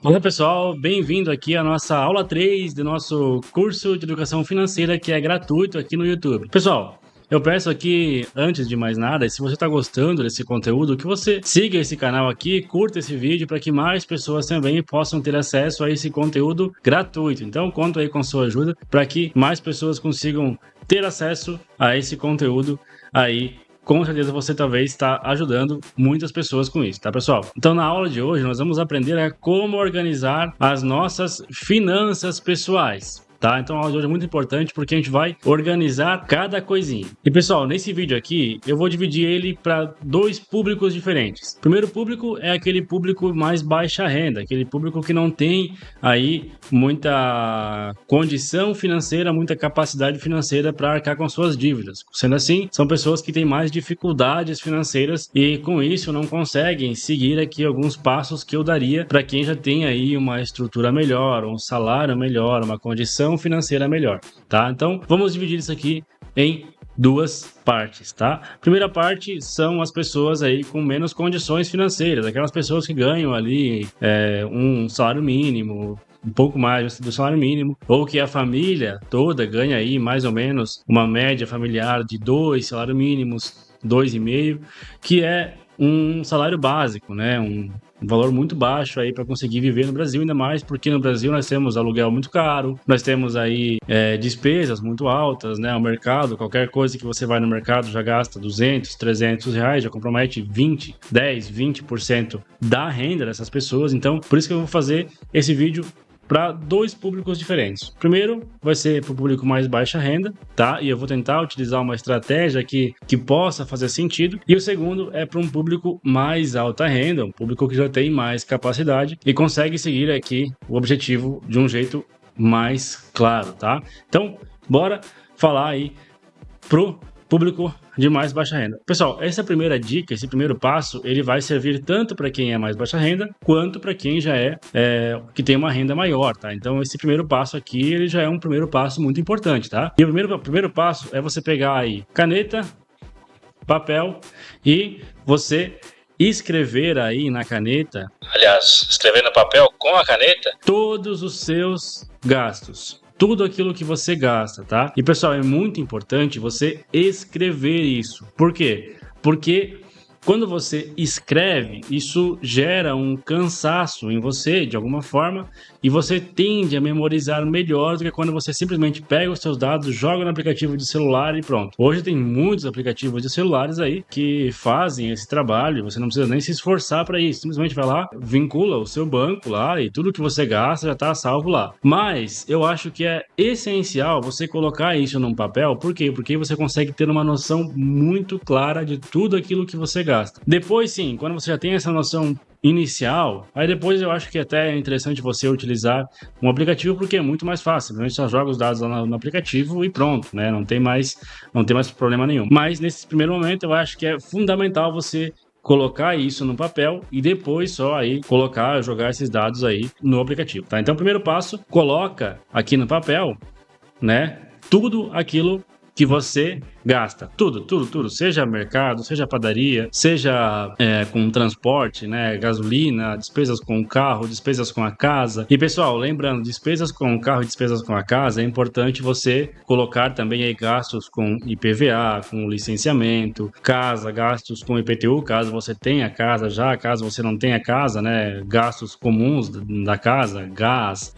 Olá pessoal, bem-vindo aqui à nossa aula 3 do nosso curso de Educação Financeira, que é gratuito aqui no YouTube. Pessoal, eu peço aqui, antes de mais nada, se você está gostando desse conteúdo, que você siga esse canal aqui, curta esse vídeo para que mais pessoas também possam ter acesso a esse conteúdo gratuito. Então, conto aí com sua ajuda para que mais pessoas consigam ter acesso a esse conteúdo aí. Com certeza você talvez está ajudando muitas pessoas com isso, tá, pessoal? Então, na aula de hoje, nós vamos aprender a como organizar as nossas finanças pessoais. Tá? Então a aula de hoje é muito importante porque a gente vai organizar cada coisinha. E pessoal, nesse vídeo aqui eu vou dividir ele para dois públicos diferentes. O primeiro público é aquele público mais baixa renda, aquele público que não tem aí muita condição financeira, muita capacidade financeira para arcar com suas dívidas. Sendo assim, são pessoas que têm mais dificuldades financeiras e com isso não conseguem seguir aqui alguns passos que eu daria para quem já tem aí uma estrutura melhor, um salário melhor, uma condição financeira melhor, tá? Então, vamos dividir isso aqui em duas partes, tá? Primeira parte são as pessoas aí com menos condições financeiras, aquelas pessoas que ganham ali um salário mínimo, um pouco mais do salário mínimo, ou que a família toda ganha aí mais ou menos uma média familiar de 2 salários mínimos, 2,5, que é um salário básico, né? Um valor muito baixo aí para conseguir viver no Brasil, ainda mais porque no Brasil nós temos aluguel muito caro, nós temos aí despesas muito altas, né? O mercado, qualquer coisa que você vai no mercado já gasta 200, 300 reais, já compromete 20% da renda dessas pessoas. Então, por isso que eu vou fazer esse vídeo para dois públicos diferentes. Primeiro vai ser para o público mais baixa renda, tá? E eu vou tentar utilizar uma estratégia que possa fazer sentido. E o segundo é para um público mais alta renda, um público que já tem mais capacidade e consegue seguir aqui o objetivo de um jeito mais claro, tá? Então, bora falar aí pro público de mais baixa renda. Pessoal, essa primeira dica, esse primeiro passo, ele vai servir tanto para quem é mais baixa renda, quanto para quem já que tem uma renda maior, tá? Então, esse primeiro passo aqui, ele já é um primeiro passo muito importante, tá? E o primeiro passo é você pegar aí caneta, papel e você escrever aí na caneta, aliás, escrever no papel com a caneta, todos os seus gastos. Tudo aquilo que você gasta, tá? E pessoal, é muito importante você escrever isso. Por quê? Porque quando você escreve, isso gera um cansaço em você, de alguma forma, e você tende a memorizar melhor do que quando você simplesmente pega os seus dados, joga no aplicativo de celular e pronto. Hoje tem muitos aplicativos de celulares aí que fazem esse trabalho, você não precisa nem se esforçar para isso, simplesmente vai lá, vincula o seu banco lá e tudo que você gasta já está salvo lá. Mas eu acho que é essencial você colocar isso num papel, por quê? Porque você consegue ter uma noção muito clara de tudo aquilo que você gasta. Depois sim, quando você já tem essa noção inicial, aí depois eu acho que até é interessante você utilizar um aplicativo porque é muito mais fácil, a gente só joga os dados lá no aplicativo e pronto, né? Não tem mais problema nenhum. Mas nesse primeiro momento eu acho que é fundamental você colocar isso no papel e depois só aí jogar esses dados aí no aplicativo, tá? Então, primeiro passo, coloca aqui no papel, né, tudo aquilo que você gasta, tudo, seja mercado, seja padaria, seja com transporte, né, gasolina, despesas com o carro, despesas com a casa. E pessoal, lembrando, despesas com o carro e despesas com a casa, é importante você colocar também aí gastos com IPVA, com licenciamento, gastos com IPTU, caso você tenha casa já, caso você não tenha casa, né, gastos comuns da casa, gás,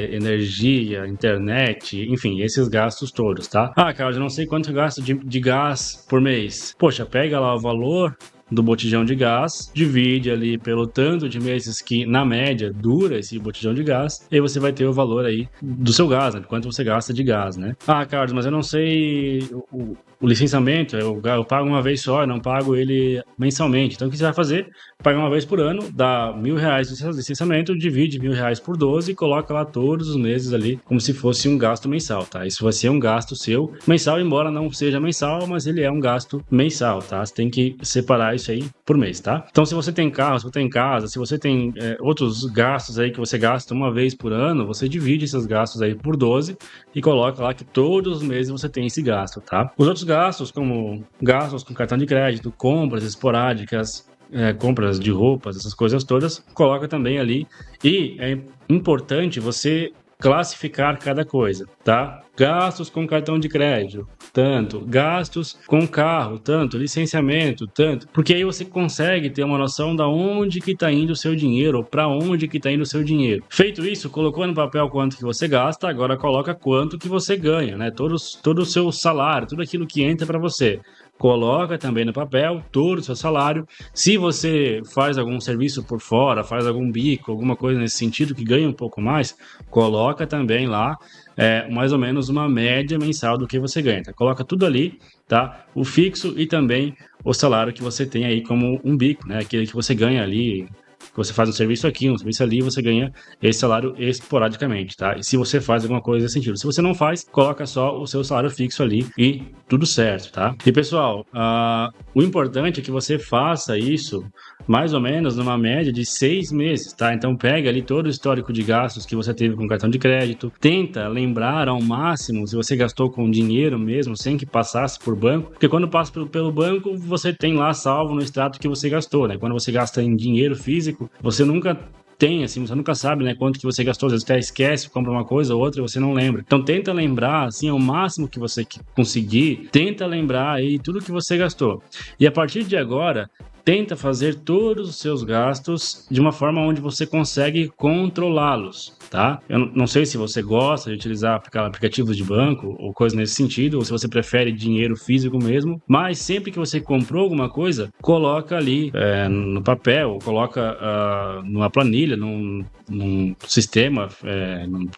energia, internet, enfim, esses gastos todos, tá? Ah, Carlos, eu não sei quanto eu gasto de gás por mês. Poxa, pega lá o valor do botijão de gás, divide ali pelo tanto de meses que, na média, dura esse botijão de gás, e aí você vai ter o valor aí do seu gás, né? De quanto você gasta de gás, né? Ah, Carlos, mas eu não sei o licenciamento, eu pago uma vez só, eu não pago ele mensalmente. Então, o que você vai fazer? Paga uma vez por ano, dá R$1.000 de licenciamento, divide R$1.000 por 12 e coloca lá todos os meses ali, como se fosse um gasto mensal, tá? Isso vai ser um gasto seu mensal, embora não seja mensal, mas ele é um gasto mensal, tá? Você tem que separar isso aí por mês, tá? Então, se você tem carro, se você tem casa, se você tem outros gastos aí que você gasta uma vez por ano, você divide esses gastos aí por 12 e coloca lá que todos os meses você tem esse gasto, tá? Os outros gastos, como gastos com cartão de crédito, compras esporádicas, compras de roupas, essas coisas todas, coloca também ali. E é importante você classificar cada coisa, tá? Gastos com cartão de crédito, tanto. Gastos com carro, tanto. Licenciamento, tanto. Porque aí você consegue ter uma noção da onde que tá indo o seu dinheiro, ou para onde que tá indo o seu dinheiro. Feito isso, colocou no papel quanto que você gasta, agora coloca quanto que você ganha, né? Todo o seu salário, tudo aquilo que entra para você. Coloca também no papel todo o seu salário. Se você faz algum serviço por fora, faz algum bico, alguma coisa nesse sentido que ganha um pouco mais, coloca também lá mais ou menos uma média mensal do que você ganha. Tá? Coloca tudo ali, tá? O fixo e também o salário que você tem aí como um bico, né? Aquele que você ganha ali, que você faz um serviço aqui, um serviço ali, você ganha esse salário esporadicamente, tá? E se você faz alguma coisa nesse sentido. Se você não faz, coloca só o seu salário fixo ali e tudo certo, tá? E pessoal, o importante é que você faça isso mais ou menos numa média de 6 meses, tá? Então pega ali todo o histórico de gastos que você teve com cartão de crédito, tenta lembrar ao máximo se você gastou com dinheiro mesmo, sem que passasse por banco, porque quando passa pelo banco, você tem lá salvo no extrato que você gastou, né? Quando você gasta em dinheiro físico, você nunca tem, assim, você nunca sabe, né, quanto que você gastou, às vezes até esquece, compra uma coisa ou outra e você não lembra. Então tenta lembrar, assim, ao máximo que você conseguir, tenta lembrar aí tudo que você gastou. E a partir de agora, tenta fazer todos os seus gastos de uma forma onde você consegue controlá-los, tá? Eu não sei se você gosta de utilizar aplicativos de banco ou coisa nesse sentido, ou se você prefere dinheiro físico mesmo, mas sempre que você comprou alguma coisa, coloca ali no papel, coloca numa planilha, num sistema,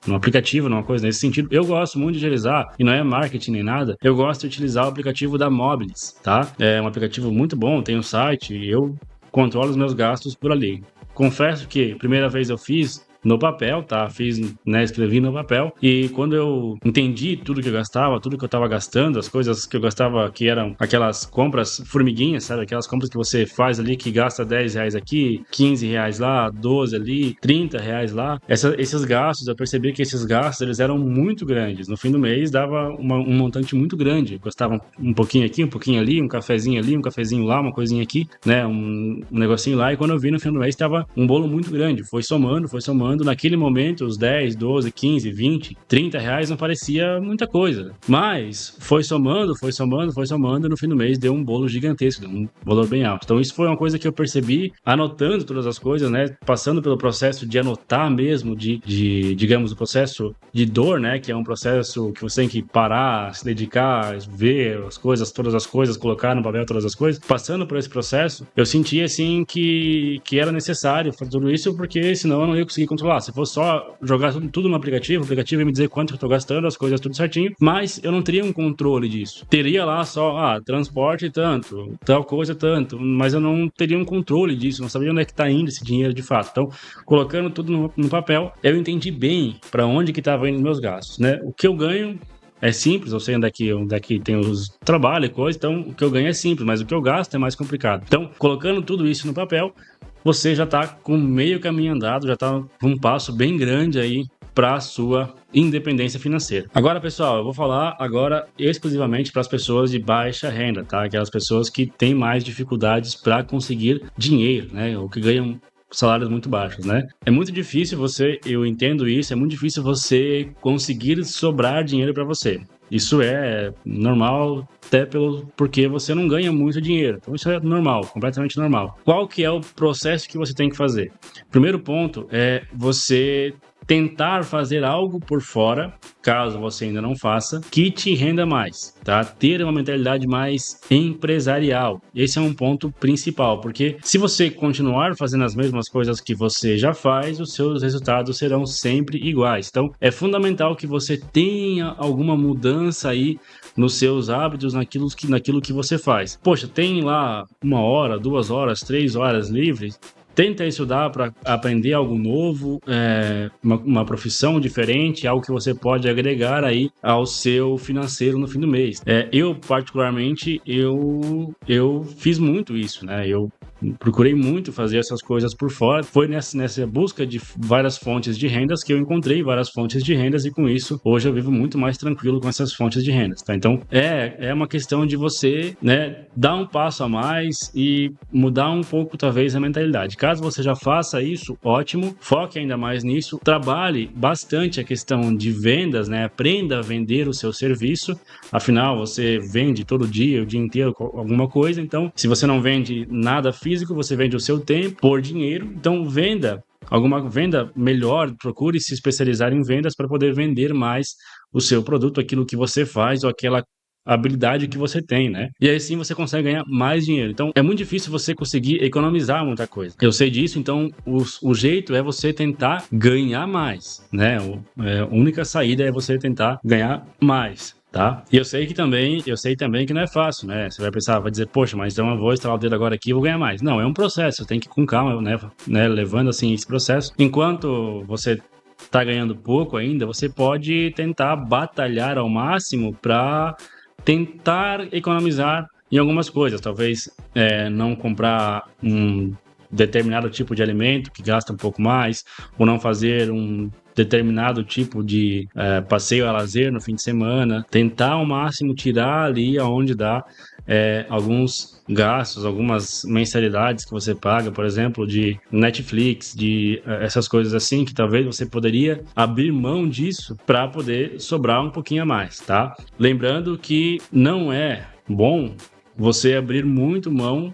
num aplicativo, numa coisa nesse sentido. Eu gosto muito de utilizar, e não é marketing nem nada, eu gosto de utilizar o aplicativo da Mobilis, tá? É um aplicativo muito bom, tem um site, e eu controlo os meus gastos por ali. Confesso que primeira vez eu fiz no papel, tá? Fiz, né, escrevi no papel, e quando eu entendi tudo que eu gastava, tudo que eu tava gastando, as coisas que eu gastava, que eram aquelas compras formiguinhas, sabe? Aquelas compras que você faz ali, que gasta R$10 aqui, R$15 lá, 12 ali, R$30 lá. Esses gastos, eu percebi que esses gastos, eles eram muito grandes. No fim do mês, dava um montante muito grande. Gostava um pouquinho aqui, um pouquinho ali, um cafezinho ali, um cafezinho lá, uma coisinha aqui, né? Um negocinho lá, e quando eu vi no fim do mês, tava um bolo muito grande. Foi somando, naquele momento, os 10, 12, 15, 20, R$30 não parecia muita coisa. Mas foi somando, e no fim do mês deu um bolo gigantesco, deu um valor bem alto. Então isso foi uma coisa que eu percebi anotando todas as coisas, né? Passando pelo processo de anotar mesmo, digamos, o processo de dor, né? Que é um processo que você tem que parar, se dedicar, ver as coisas, todas as coisas, colocar no papel todas as coisas. Passando por esse processo, eu senti assim que era necessário fazer tudo isso, porque senão eu não ia conseguir controlar. Se fosse só jogar tudo no aplicativo, o aplicativo ia me dizer quanto eu tô gastando, as coisas tudo certinho, mas eu não teria um controle disso. Teria lá só, transporte tanto, tal coisa tanto, mas eu não teria um controle disso, não sabia onde é que tá indo esse dinheiro de fato. Então, colocando tudo no papel, eu entendi bem para onde que tava indo meus gastos, né? O que eu ganho é simples, eu sei onde é que tem os trabalhos e coisa, então o que eu ganho é simples, mas o que eu gasto é mais complicado. Então, colocando tudo isso no papel, você já está com meio caminho andado, já está com um passo bem grande aí para a sua independência financeira. Agora, pessoal, eu vou falar agora exclusivamente para as pessoas de baixa renda, tá? Aquelas pessoas que têm mais dificuldades para conseguir dinheiro, né? Ou que ganham salários muito baixos, né? É muito difícil eu entendo isso, é muito difícil você conseguir sobrar dinheiro para você. Isso é normal, até porque você não ganha muito dinheiro. Então isso é normal, completamente normal. Qual que é o processo que você tem que fazer? Primeiro ponto é você tentar fazer algo por fora, caso você ainda não faça, que te renda mais, tá? Ter uma mentalidade mais empresarial. Esse é um ponto principal, porque se você continuar fazendo as mesmas coisas que você já faz, os seus resultados serão sempre iguais. Então, é fundamental que você tenha alguma mudança aí nos seus hábitos, naquilo que você faz. Poxa, tem lá 1 hora, 2 horas, 3 horas livres? Tenta estudar para aprender algo novo, uma profissão diferente, algo que você pode agregar aí ao seu financeiro no fim do mês. Eu, particularmente, eu fiz muito isso, né? Eu procurei muito fazer essas coisas por fora. Foi nessa busca de várias fontes de rendas que eu encontrei várias fontes de rendas e com isso, hoje eu vivo muito mais tranquilo com essas fontes de rendas, tá? Então, é uma questão de você, né, dar um passo a mais e mudar um pouco, talvez, a mentalidade. Caso você já faça isso, ótimo, foque ainda mais nisso, trabalhe bastante a questão de vendas, né? Aprenda a vender o seu serviço, afinal, você vende todo dia, o dia inteiro, alguma coisa, então, se você não vende nada físico, você vende o seu tempo por dinheiro, então venda melhor, procure se especializar em vendas para poder vender mais o seu produto, aquilo que você faz ou aquela habilidade que você tem, né? E aí sim você consegue ganhar mais dinheiro. Então é muito difícil você conseguir economizar muita coisa. Eu sei disso, então o jeito é você tentar ganhar mais, né? A única saída é você tentar ganhar mais. Tá? E eu sei também que não é fácil, né? Você vai pensar, vai dizer, poxa, mas então eu vou instalar o dedo agora aqui e vou ganhar mais. Não, é um processo, tem que ir com calma, né? Levando assim esse processo. Enquanto você tá ganhando pouco ainda, você pode tentar batalhar ao máximo para tentar economizar em algumas coisas. Talvez não comprar um determinado tipo de alimento que gasta um pouco mais, ou não fazer um determinado tipo de passeio a lazer no fim de semana, tentar ao máximo tirar ali aonde dá alguns gastos, algumas mensalidades que você paga, por exemplo, de Netflix, de essas coisas assim, que talvez você poderia abrir mão disso para poder sobrar um pouquinho a mais, tá? Lembrando que não é bom você abrir muito mão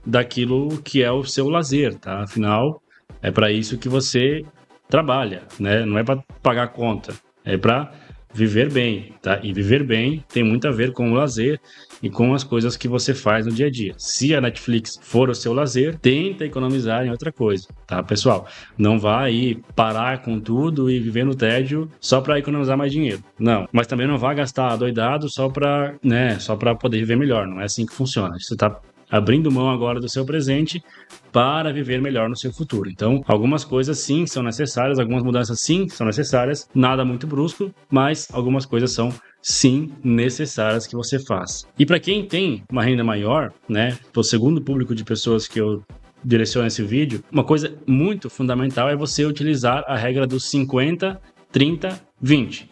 daquilo que é o seu lazer, tá? Afinal, é para isso que você trabalha, né? Não é para pagar conta, é para viver bem, tá? E viver bem tem muito a ver com o lazer e com as coisas que você faz no dia a dia. Se a Netflix for o seu lazer, tenta economizar em outra coisa, tá, pessoal? Não vá aí parar com tudo e viver no tédio só para economizar mais dinheiro. Não, mas também não vá gastar doidado só para poder viver melhor. Não é assim que funciona. Você tá abrindo mão agora do seu presente para viver melhor no seu futuro. Então, algumas coisas sim são necessárias, algumas mudanças sim são necessárias, nada muito brusco, mas algumas coisas são sim necessárias que você faça. E para quem tem uma renda maior, né, o segundo público de pessoas que eu direciono esse vídeo, uma coisa muito fundamental é você utilizar a regra dos 50, 30, 20.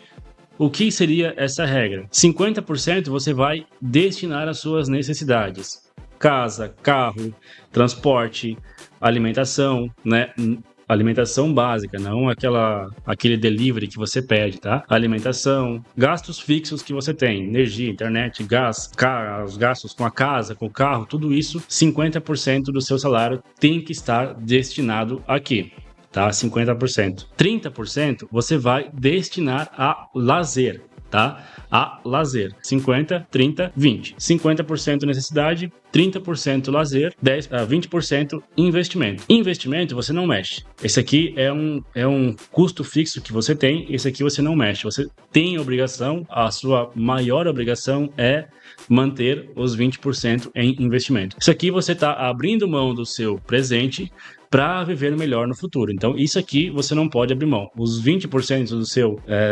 O que seria essa regra? 50% você vai destinar às suas necessidades. Casa, carro, transporte, alimentação, né? Alimentação básica, não aquele delivery que você pede, tá? Alimentação, gastos fixos que você tem, energia, internet, gás, os gastos com a casa, com o carro, tudo isso, 50% do seu salário tem que estar destinado aqui, tá? 50%. 30% você vai destinar a lazer, tá? A lazer. 50, 30, 20. 50% necessidade, 30% lazer, 20% investimento. Investimento você não mexe. Esse aqui é um custo fixo que você tem, esse aqui você não mexe. Você tem obrigação, a sua maior obrigação é manter os 20% em investimento. Isso aqui você está abrindo mão do seu presente para viver melhor no futuro. Então, isso aqui você não pode abrir mão. Os 20%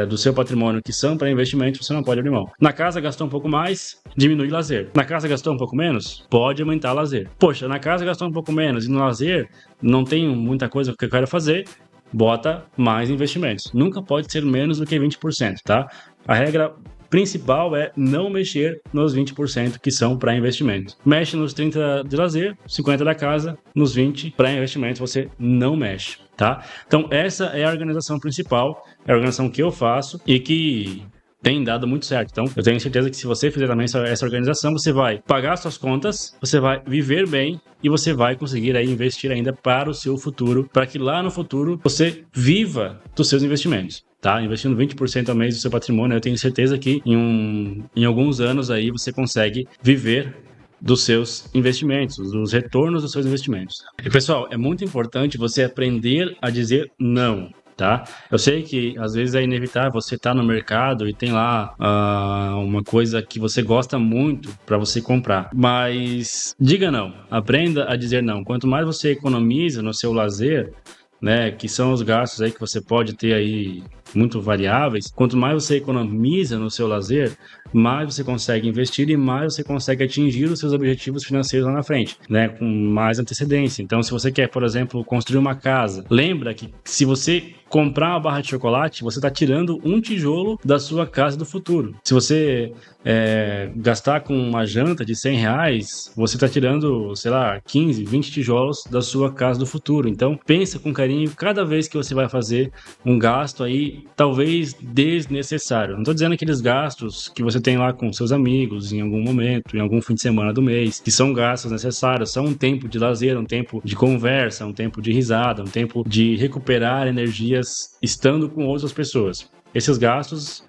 do seu patrimônio que são para investimento, você não pode abrir mão. Na casa gastou um pouco mais, diminui lazer. Na casa gastou um pouco menos, pode aumentar lazer. Poxa, na casa gastou um pouco menos e no lazer não tenho muita coisa que eu quero fazer, bota mais investimentos. Nunca pode ser menos do que 20%, tá? A regra principal é não mexer nos 20% que são para investimento. Mexe nos 30% de lazer, 50% da casa, nos 20% para investimento você não mexe, tá? Então essa é a organização principal, é a organização que eu faço e que tem dado muito certo. Então eu tenho certeza que se você fizer também essa organização, você vai pagar suas contas, você vai viver bem e você vai conseguir aí investir ainda para o seu futuro, para que lá no futuro você viva dos seus investimentos. Tá? Investindo 20% ao mês do seu patrimônio, eu tenho certeza que em alguns anos aí você consegue viver dos seus investimentos, dos retornos dos seus investimentos. E pessoal, é muito importante você aprender a dizer não, tá? Eu sei que às vezes é inevitável você estar no mercado e tem lá uma coisa que você gosta muito para você comprar, mas diga não, aprenda a dizer não. Quanto mais você economiza no seu lazer, né, que são os gastos aí que você pode ter aí muito variáveis, quanto mais você economiza no seu lazer, mais você consegue investir e mais você consegue atingir os seus objetivos financeiros lá na frente, né, com mais antecedência. Então, se você quer, por exemplo, construir uma casa, lembra que se você comprar uma barra de chocolate, você está tirando um tijolo da sua casa do futuro. Se você gastar com uma janta de R$100, você está tirando, sei lá, 15, 20 tijolos da sua casa do futuro. Então, pensa com carinho cada vez que você vai fazer um gasto aí, talvez desnecessário. Não estou dizendo aqueles gastos que você tem lá com seus amigos em algum momento, em algum fim de semana do mês, que são gastos necessários, são um tempo de lazer, um tempo de conversa, um tempo de risada, um tempo de recuperar energias estando com outras pessoas. Esses gastos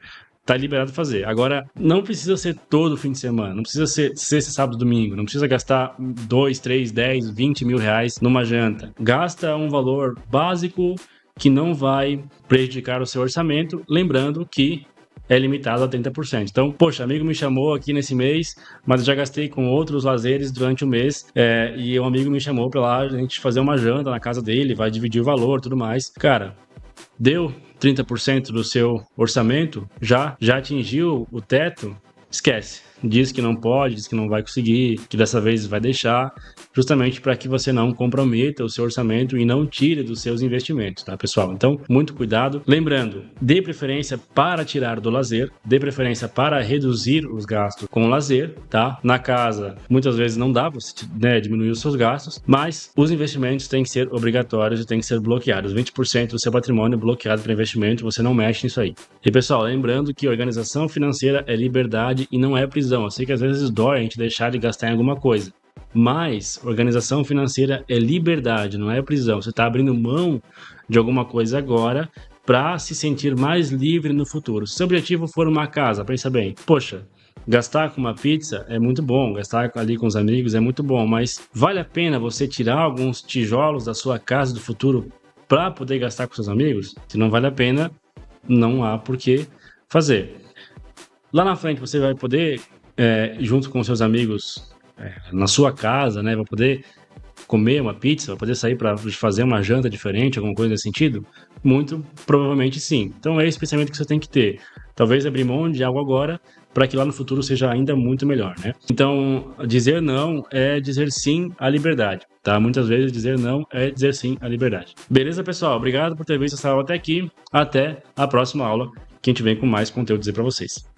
tá liberado fazer. Agora, não precisa ser todo fim de semana, não precisa ser sexta, sábado, domingo, não precisa gastar 2, 3, 10, 20 mil reais numa janta. Gasta um valor básico que não vai prejudicar o seu orçamento, lembrando que é limitado a 30%. Então, poxa, amigo me chamou aqui nesse mês, mas eu já gastei com outros lazeres durante o mês, e um amigo me chamou para lá a gente fazer uma janta na casa dele, vai dividir o valor e tudo mais. Cara, deu 30% do seu orçamento, já atingiu o teto, esquece. Diz que não pode, diz que não vai conseguir, que dessa vez vai deixar, justamente para que você não comprometa o seu orçamento e não tire dos seus investimentos, tá, pessoal? Então, muito cuidado. Lembrando, dê preferência para tirar do lazer, dê preferência para reduzir os gastos com o lazer, tá? Na casa, muitas vezes não dá você, né, diminuir os seus gastos, mas os investimentos têm que ser obrigatórios e têm que ser bloqueados. 20% do seu patrimônio bloqueado para investimento, você não mexe nisso aí. E, pessoal, lembrando que organização financeira é liberdade e não é prisão. Eu sei que às vezes dói a gente deixar de gastar em alguma coisa, mas organização financeira é liberdade, não é prisão. Você está abrindo mão de alguma coisa agora para se sentir mais livre no futuro. Se seu objetivo for uma casa, pensa bem, poxa, gastar com uma pizza é muito bom, gastar ali com os amigos é muito bom, mas vale a pena você tirar alguns tijolos da sua casa do futuro para poder gastar com seus amigos? Se não vale a pena, não há por que fazer. Lá na frente você vai poder, junto com seus amigos, na sua casa, né, vai poder comer uma pizza, vai poder sair para fazer uma janta diferente, alguma coisa nesse sentido? Muito provavelmente sim. Então é esse pensamento que você tem que ter. Talvez abrir mão de algo agora para que lá no futuro seja ainda muito melhor, né? Então, dizer não é dizer sim à liberdade, tá? Muitas vezes dizer não é dizer sim à liberdade. Beleza, pessoal? Obrigado por ter visto essa aula até aqui. Até a próxima aula, que a gente vem com mais conteúdo dizer para vocês.